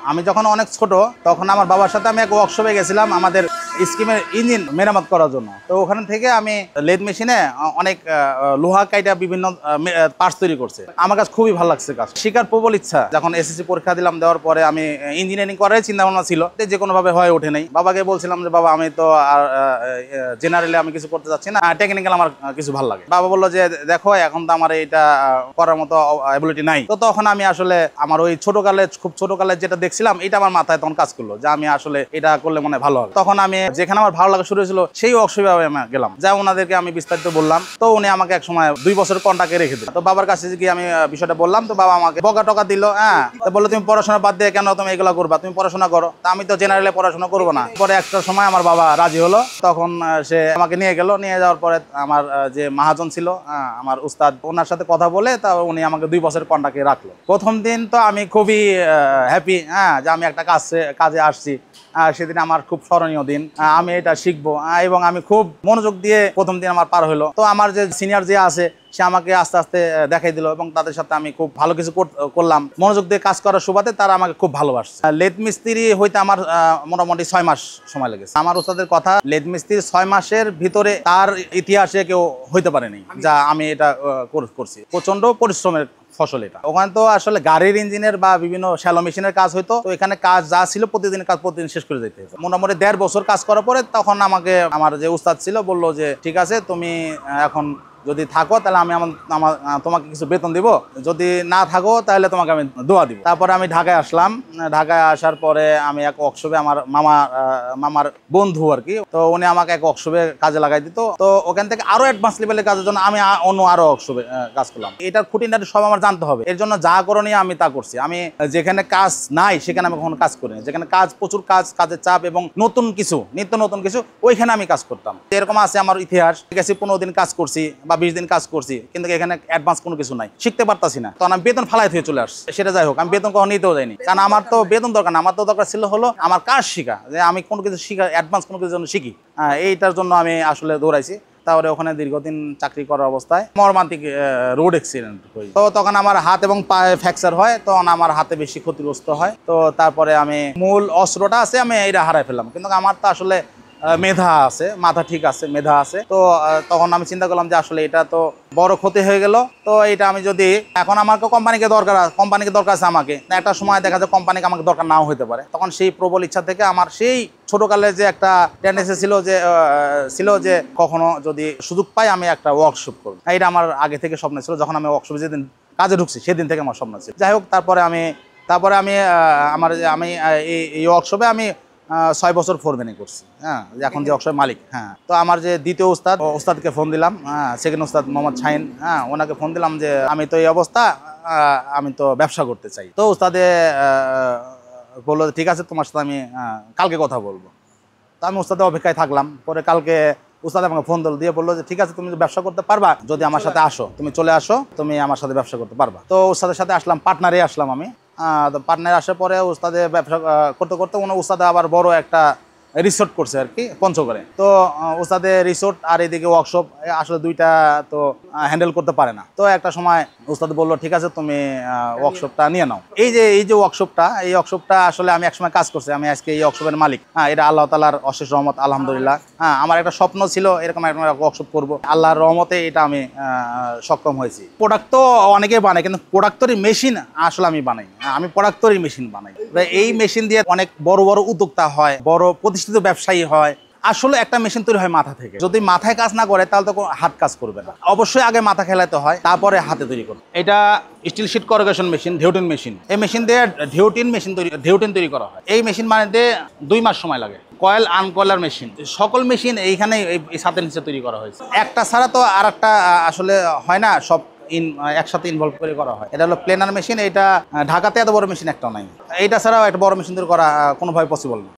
আমি যখন অনেক ছোট তখন আমার বাবার সাথে আমি এক ওয়ার্কশপে গেছিলাম আমাদের স্কিমের ইঞ্জিন মেরামত করার জন্য। তো ওখান থেকে আমি লেদ মেশিনে অনেক লোহা কাইটা বিভিন্ন পার্টস তৈরি করছে। আমার কাছে খুবই ভালো লাগছে কাজ, শিকার প্রবল ইচ্ছা। যখন এসএসসি পরীক্ষা দিলাম, দেওয়ার পরে আমি ইঞ্জিনিয়ারিং করার চিন্তা ভাবনা ছিল, যে কোনোভাবে হয়ে ওঠে নাই। বাবাকে বলছিলাম যে বাবা আমি তো আর জেনারেলি আমি কিছু করতে চাচ্ছি না, টেকনিক্যাল আমার কিছু ভালো লাগে। বাবা বললো যে দেখো এখন তো আমার এটা করার মতো অ্যাবিলিটি নাই। তো তখন আমি আসলে আমার ওই খুব ছোটকালে যেটা দেখছিলাম এটা আমার মাথায় তখন কাজ করলো যে আমি আসলে এটা করলে মনে ভালো হবে। তখন আমি যেখানে আমার ভালো লাগা শুরু হয়েছিল সেই ওয়ার্কশপে আমি গেলাম, যা ওনাদেরকে আমি বিস্তারিত বললাম। তো উনি আমাকে এক সময় 2 বছর কন্ট্রাক্টে রেখে দিল। তো বাবার কাছে গিয়ে আমি বিষয়টা বললাম, তো বাবা আমাকে বকা টকা দিল। হ্যাঁ, তো বললো তুমি পড়াশোনা বাদ দিয়ে কেন তুমি এগুলো করবা, তুমি পড়াশোনা করো। তা আমি তো জেনারেলে পড়াশোনা করবো না। পরে একটা সময় আমার বাবা রাজি হলো, তখন সে আমাকে নিয়ে গেল। নিয়ে যাওয়ার পরে আমার যে মহাজন ছিল আমার উস্তাদ, ওনার সাথে কথা বলে তা উনি আমাকে 2 বছর কন্ট্রাক্টে রাখলো। প্রথম দিন তো আমি খুবই হ্যাপি, যে আমি একটা কাজে আসছি। সেদিন আমার খুব স্মরণীয় দিন, আমি এটা শিখবো এবং আমি খুব মনোযোগ দিয়ে প্রথম দিন আমার পার হলো। তো আমার যে সিনিয়র যে আছে সে আমাকে আস্তে আস্তে দেখাই দিল এবং তাদের সাথে আমি খুব ভালো কিছু করলাম। মনোযোগ দিয়ে কাজ করার সুবাদে তারা আমাকে খুব ভালোবাসছে। লেদ মিস্ত্রি হইতে আমার মোটামুটি 6 মাস সময় লেগেছে। আমার ওস্তাদের কথা, লেদ মিস্ত্রির 6 মাসের ভিতরে তার ইতিহাসে কেউ হইতে পারেনি যা আমি এটা করছি। প্রচন্ড পরিশ্রমের ফসল এটা। ওখানে তো আসলে গাড়ির ইঞ্জিনের বা বিভিন্ন শ্যালো মেশিনের কাজ হইতো। তো এখানে কাজ যা ছিল প্রতিদিনের কাজ প্রতিদিন শেষ করে যেতে হতো। মোটামুটি 1.5 বছর কাজ করার পরে তখন আমাকে আমার যে উস্তাদ ছিল বললো যে ঠিক আছে তুমি এখন যদি থাকো তাহলে আমি তোমাকে কিছু বেতন দিব, যদি না থাকো তাহলে তোমাকে আমি দোয়া দিব। তারপরে আমি ঢাকায় আসলাম। ঢাকায় আসার পরে আমি এক ওয়ার্কশপে আমার মামার বন্ধু আর কি, তো উনি আমাকে এক ওয়ার্কশপে কাজে লাগাই দিত। তো ওখান থেকে আরো অ্যাডভান্স লেভেলের কাজের জন্য আমি অন্য আরো ওয়ার্কশপে কাজ করলাম। এটার খুঁটিনাটি সব আমার জানতে হবে, এর জন্য যা করণীয় আমি তা করছি। আমি যেখানে কাজ নাই সেখানে আমি কখনো কাজ করিনি। যেখানে প্রচুর কাজের চাপ এবং নিত্য নতুন কিছু ওইখানে আমি কাজ করতাম। এরকম আছে আমার ইতিহাস। ঠিক আছে, 15 দিন কাজ করছি বা 20 দিন কাজ করছি, কিন্তু এখানে অ্যাডভান্স কোনো কিছু নাই, শিখতে পারতাছি না। তখন আমি বেতন ফালাই থেকে চলে আসছি। সেটা যাই হোক, আমি বেতন কখনো নিতেও যাইনি, কারণ আমার তো বেতন দরকার না। আমার তো দরকার ছিল হলো আমার কাজ শিখা, যে আমি কোনো কিছু শিখা, অ্যাডভান্স কোনো কিছু জন্য শিখি। এইটার জন্য আমি আসলে দৌড়াইছি। তারপরে ওখানে দীর্ঘদিন চাকরি করার অবস্থায় মর্মান্তিক রোড অ্যাক্সিডেন্ট হয়। তো তখন আমার হাত এবং পায়ে ফ্র্যাকচার হয়, তখন আমার হাতে বেশি ক্ষতিগ্রস্ত হয়। তো তারপরে আমি মূল অস্ত্রটা আছে আমি এটা হারাই ফেললাম। কিন্তু আমার তো আসলে মেধা আছে, মাথা ঠিক আছে, মেধা আছে। তো তখন আমি চিন্তা করলাম যে আসলে এটা তো বড় ক্ষতি হয়ে গেল। তো এটা আমি যদি এখন আমাকে কোম্পানিকে দরকার আছে, আমাকে একটা সময় দেখা যায় কোম্পানিকে আমাকে দরকার নাও হতে পারে। তখন সেই প্রবল ইচ্ছা থেকে আমার সেই ছোটকালে যে একটা টেন্ডেন্সি ছিল যে কখনো যদি সুযোগ পাই আমি একটা ওয়ার্কশপ করব। এটা আমার আগে থেকে স্বপ্ন ছিল। যখন আমি ওয়ার্কশপে যেদিন কাজে ঢুকছি সেদিন থেকে আমার স্বপ্ন ছিল। যাই হোক, তারপরে আমি এই ওয়ার্কশপে আমি 6 বছর ফোরম্যানি করছি। এখন যে ওয়ার্কশপের মালিক। তো আমার যে দ্বিতীয় ওস্তাদকে ফোন দিলাম, সেকেন্ড ওস্তাদ মোহাম্মদ শাহিন, ওনাকে ফোন দিলাম যে আমি তো এই অবস্থা, আমি তো ব্যবসা করতে চাই। তো ওস্তাদে বললো ঠিক আছে, তোমার সাথে আমি কালকে কথা বলবো। তো আমি ওস্তাদের অপেক্ষায় থাকলাম। পরে কালকে উস্তাদ আমাকে ফোন দিয়ে বললো যে ঠিক আছে, তুমি ব্যবসা করতে পারবা, যদি আমার সাথে আসো, তুমি চলে আসো, তুমি আমার সাথে ব্যবসা করতে পারবা। তো উস্তাদের সাথে আসলাম, পার্টনারে আসলাম আমি। তো পার্টনার আসার পরে উস্তাদে ব্যবসা করতে করতে উস্তাদে আবার বড় একটা রিসোর্ট করছে আর কি পঞ্চগড়ে। তো উস্তাদে রিসোর্ট আর এদিকে ওয়ার্কশপ, আসলে দুইটা তো হ্যান্ডেল করতে পারে না। তো একটা সময় উস্তাদ বললো ঠিক আছে, তুমি ওয়ার্কশপটা নিয়ে নাও। এই যে ওয়ার্কশপটা আসলে আমি একসময় কাজ করছি। আমি আজকে এই ওয়ার্কশপের মালিক। এটা আল্লাহ তাআলার অশেষ রহমত, আলহামদুলিল্লাহ। আমার একটা স্বপ্ন ছিল এরকম একটা ওয়ার্কশপ করব, আল্লাহর রহমতে এটা আমি সক্ষম হয়েছি। প্রোডাক্ট তো অনেকেই বানায়, কিন্তু প্রোডাক্ট তৈরি মেশিন আসলে আমি বানাই। আমি প্রোডাক্ট তৈরি মেশিন বানাই। এই মেশিন দিয়ে অনেক বড় বড় উদ্যোক্তা হয়, বড় প্রতিষ্ঠিত ব্যবসায়ী হয়। আসলে একটা মেশিন তৈরি হয় মাথা থেকে। যদি মাথায় কাজ না করে তাহলে তো হাত কাজ করবে না। অবশ্যই আগে মাথা খেলাতে হয়, তারপরে হাতে তৈরি করবে। এটা স্টিল শিট করুগেশন মেশিন, ঢেউটিন মেশিন। এই মেশিন দিয়ে ঢেউটিন তৈরি করা হয়। এই মেশিন বানাতে 2 মাস সময় লাগে। কয়েল আনকয়েলার মেশিন, সকল মেশিন এইখানে এই ছাদের নিচে তৈরি করা হয়েছে। একটা ছাড়া তো আর একটা আসলে হয় না, সব একসাথে ইনভলভ করে করা হয়। এটা হলো প্লেনার মেশিন। এটা ঢাকাতে এত বড় মেশিন একটাও নাই। এইটা ছাড়াও একটা বড় মেশিন তৈরি করা কোনোভাবে পসিবল না।